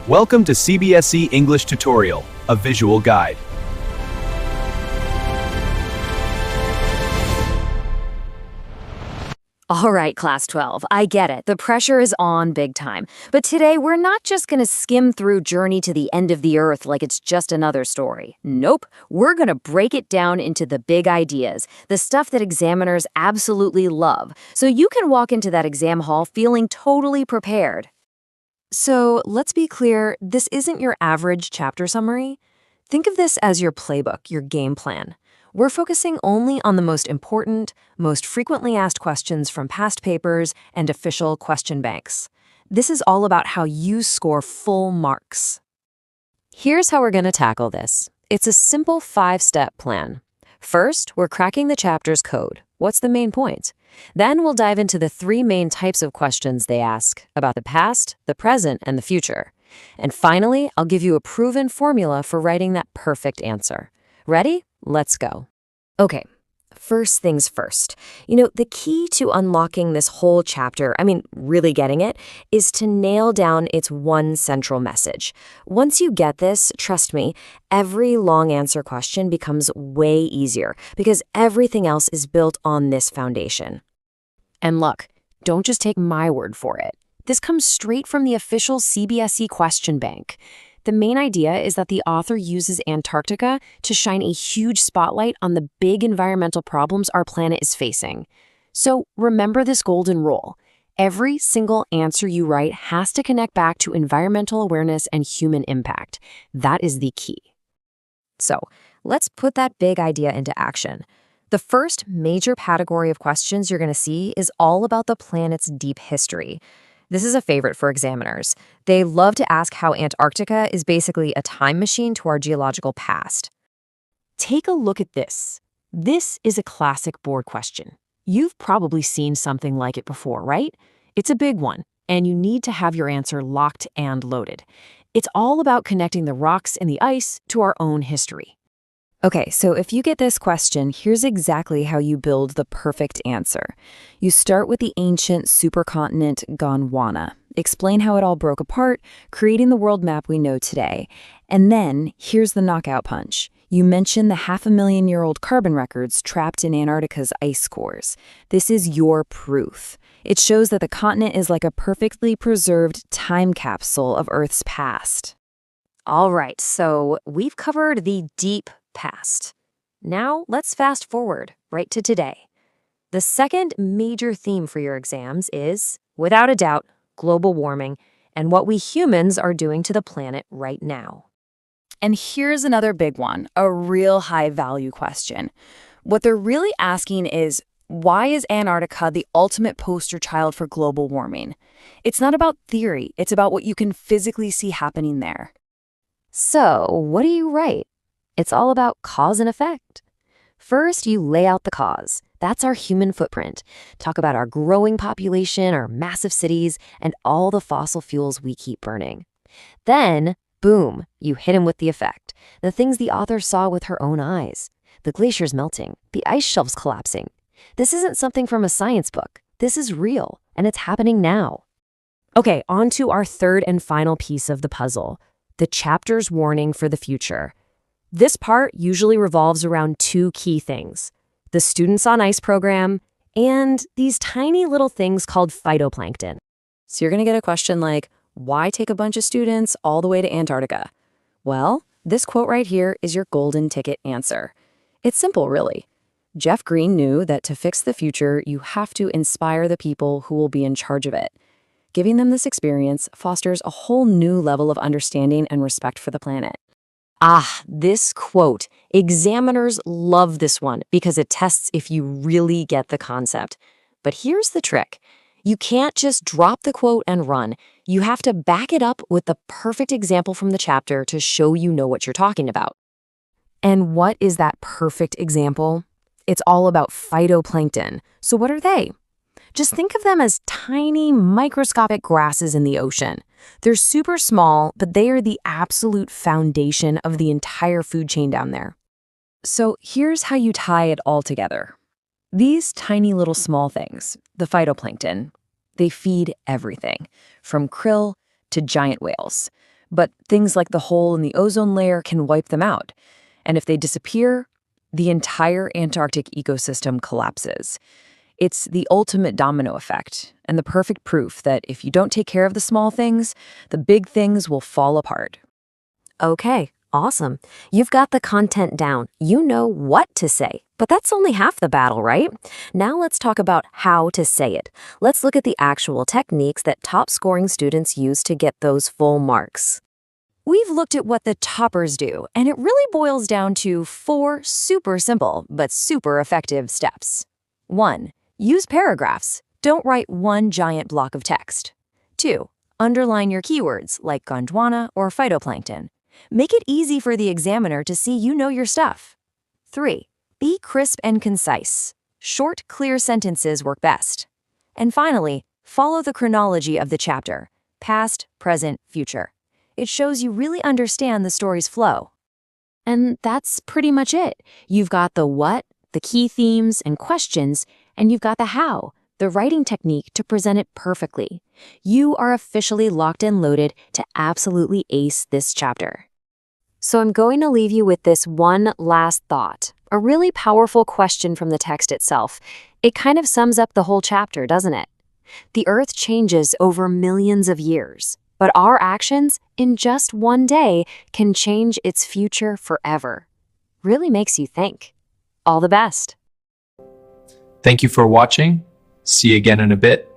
Welcome to CBSE English Tutorial, a visual guide. All right, Class 12, I get it. The pressure is on big time. But today, we're not just going to skim through Journey to the End of the Earth like it's just another story. Nope. We're going to break it down into the big ideas, the stuff that examiners absolutely love, so you can walk into that exam hall feeling totally prepared. So let's be clear, this isn't your average chapter summary. Think of this as your playbook, your game plan. We're focusing only on the most important, most frequently asked questions from past papers and official question banks. This is all about how you score full marks. Here's how we're going to tackle this. It's a simple 5-step plan. First, we're cracking the chapter's code. What's the main point? Then we'll dive into the 3 main types of questions they ask about the past, the present, and the future. And finally, I'll give you a proven formula for writing that perfect answer. Ready? Let's go. Okay, first things first. The key to unlocking this whole chapter, really getting it, is to nail down its one central message. Once you get this, trust me, every long answer question becomes way easier because everything else is built on this foundation. And look, don't just take my word for it. This comes straight from the official CBSE question bank. The main idea is that the author uses Antarctica to shine a huge spotlight on the big environmental problems our planet is facing. So remember this golden rule. Every single answer you write has to connect back to environmental awareness and human impact. That is the key. So let's put that big idea into action. The first major category of questions you're going to see is all about the planet's deep history. This is a favorite for examiners. They love to ask how Antarctica is basically a time machine to our geological past. Take a look at this. This is a classic board question. You've probably seen something like it before, right? It's a big one, and you need to have your answer locked and loaded. It's all about connecting the rocks and the ice to our own history. Okay, so if you get this question, here's exactly how you build the perfect answer. You start with the ancient supercontinent Gondwana. Explain how it all broke apart, creating the world map we know today. And then, here's the knockout punch. You mention the 500,000-year-old carbon records trapped in Antarctica's ice cores. This is your proof. It shows that the continent is like a perfectly preserved time capsule of Earth's past. All right, so we've covered the deep past. Now let's fast forward right to today. The second major theme for your exams is, without a doubt, global warming and what we humans are doing to the planet right now. And here's another big one, a real high-value question. What they're really asking is, why is Antarctica the ultimate poster child for global warming? It's not about theory, it's about what you can physically see happening there. So, what do you write? It's all about cause and effect. First, you lay out the cause. That's our human footprint. Talk about our growing population, our massive cities, and all the fossil fuels we keep burning. Then, boom, you hit him with the effect. The things the author saw with her own eyes. The glaciers melting, the ice shelves collapsing. This isn't something from a science book. This is real, and it's happening now. Okay, on to our third and final piece of the puzzle, the chapter's warning for the future. This part usually revolves around 2 key things, the Students on Ice program and these tiny little things called phytoplankton. So you're going to get a question like, why take a bunch of students all the way to Antarctica? Well, this quote right here is your golden ticket answer. It's simple, really. Jeff Green knew that to fix the future, you have to inspire the people who will be in charge of it. Giving them this experience fosters a whole new level of understanding and respect for the planet. This quote. Examiners love this one because it tests if you really get the concept. But here's the trick. You can't just drop the quote and run. You have to back it up with the perfect example from the chapter to show you know what you're talking about. And what is that perfect example? It's all about phytoplankton. So what are they? Just think of them as tiny, microscopic grasses in the ocean. They're super small, but they are the absolute foundation of the entire food chain down there. So here's how you tie it all together. These tiny little small things, the phytoplankton, they feed everything, from krill to giant whales. but things like the hole in the ozone layer can wipe them out. And if they disappear, the entire Antarctic ecosystem collapses. It's the ultimate domino effect, and the perfect proof that if you don't take care of the small things, the big things will fall apart. Okay, awesome. You've got the content down. You know what to say. But that's only half the battle, right? Now let's talk about how to say it. Let's look at the actual techniques that top-scoring students use to get those full marks. We've looked at what the toppers do, and it really boils down to 4 super simple but super effective steps. 1. Use paragraphs. Don't write one giant block of text. 2. Underline your keywords like Gondwana or phytoplankton. Make it easy for the examiner to see you know your stuff. 3. Be crisp and concise. Short, clear sentences work best. And finally, follow the chronology of the chapter: past, present, future. It shows you really understand the story's flow. And that's pretty much it. You've got the what, the key themes and questions, and you've got the how, the writing technique to present it perfectly. You are officially locked and loaded to absolutely ace this chapter. So I'm going to leave you with this one last thought, a really powerful question from the text itself. It kind of sums up the whole chapter, doesn't it? The Earth changes over millions of years, but our actions in just one day can change its future forever. Really makes you think. All the best. Thank you for watching. See you again in a bit.